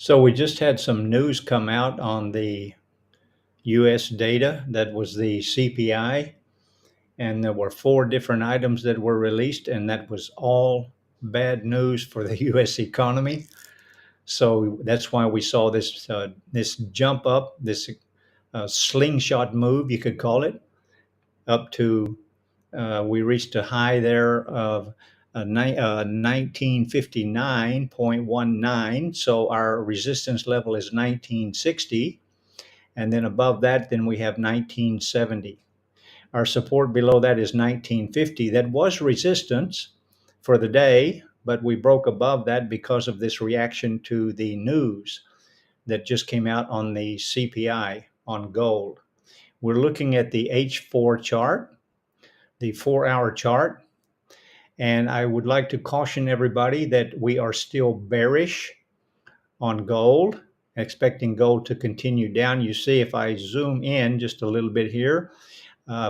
So we just had some news come out on the US data. That was the CPI, and there were 4 different items that were released, and that was all bad news for the US economy. So that's why we saw this jump up, this slingshot move, you could call it, up to we reached a high there of 1959.19. So our resistance level is 1960. And then above that, then we have 1970. Our support below that is 1950. That was resistance for the day, but we broke above that because of this reaction to the news that just came out on the CPI on gold. We're looking at the H4 chart, the 4-hour chart, and I would like to caution everybody that we are still bearish on gold, expecting gold to continue down. You see, if I zoom in just a little bit here,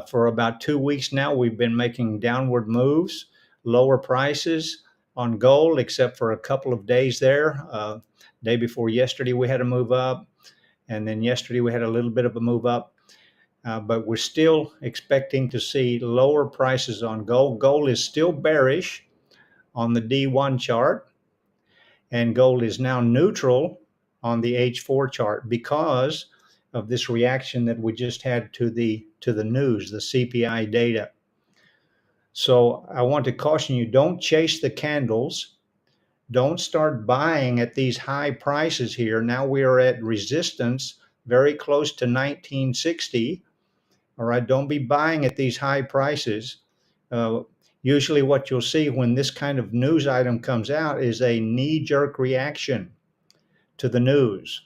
for about 2 weeks now, we've been making downward moves, lower prices on gold, except for a couple of days there. Day before yesterday, we had a move up, and then yesterday we had a little bit of a move up. But we're still expecting to see lower prices on gold. Gold is still bearish on the D1 chart, and gold is now neutral on the H4 chart because of this reaction that we just had to the news, the CPI data. So I want to caution you, don't chase the candles. Don't start buying at these high prices here. Now we are at resistance very close to 1960. All right, don't be buying at these high prices. Usually what you'll see when this kind of news item comes out is a knee-jerk reaction to the news.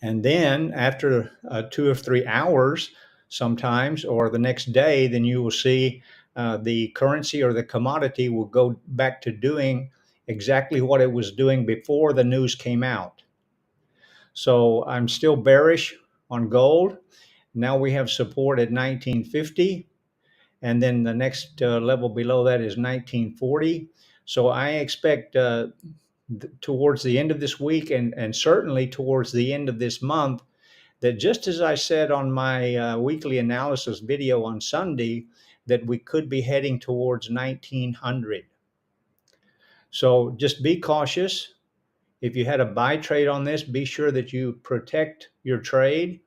And then after 2 or 3 hours, sometimes, or the next day, then you will see the currency or the commodity will go back to doing exactly what it was doing before the news came out. So I'm still bearish on gold. Now we have support at 1950, and then the next level below that is 1940. So I expect towards the end of this week and certainly towards the end of this month, that just as I said on my weekly analysis video on Sunday, that we could be heading towards 1900. So just be cautious. If you had a buy trade on this, be sure that you protect your trade.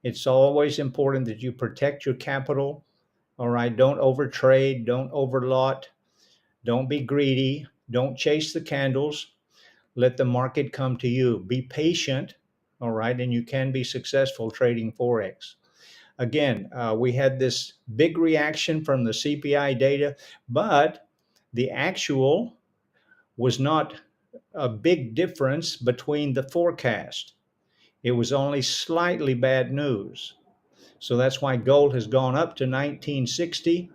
It's always important that you protect your capital. All right, don't overtrade, don't overlot, don't be greedy, don't chase the candles. Let the market come to you. Be patient, all right, and you can be successful trading Forex. Again, we had this big reaction from the CPI data, but the actual was not a big difference between the forecast. It was only slightly bad news. So that's why gold has gone up to 1960,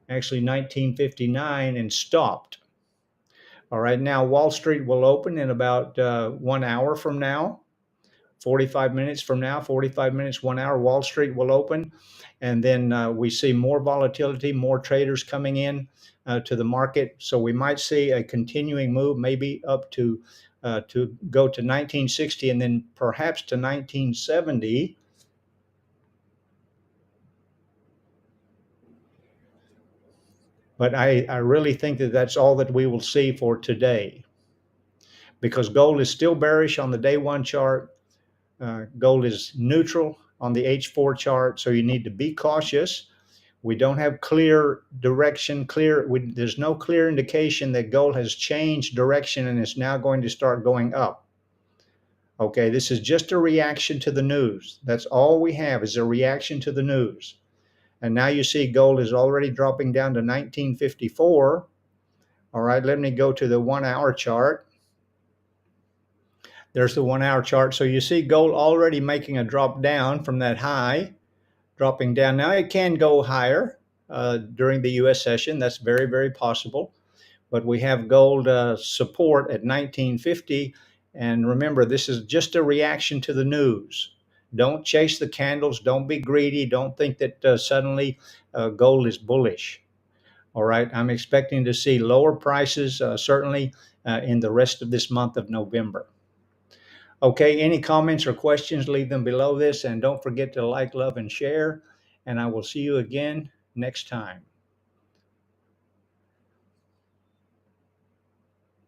actually 1959, and stopped. All right, now Wall Street will open in about 1 hour from now, 45 minutes from now, 45 minutes, 1 hour, Wall Street will open. And then we see more volatility, more traders coming in to the market. So we might see a continuing move, maybe up to go to 1960 and then perhaps to 1970. But I really think that that's all that we will see for today, because gold is still bearish on the day one chart. Gold is neutral on the H4 chart, so you need to be cautious. We don't have clear direction, there's no clear indication that gold has changed direction and is now going to start going up. Okay, this is just a reaction to the news. That's all we have is a reaction to the news. And now you see gold is already dropping down to 1954. All right, let me go to the 1 hour chart. There's the 1 hour chart. So you see gold already making a drop down from that high, dropping down. Now it can go higher during the US session. That's very, very possible. But we have gold support at 1950. And remember, this is just a reaction to the news. Don't chase the candles. Don't be greedy. Don't think that suddenly gold is bullish. All right, I'm expecting to see lower prices certainly in the rest of this month of November. Okay, any comments or questions, leave them below this, and don't forget to like, love, and share. And I will see you again next time.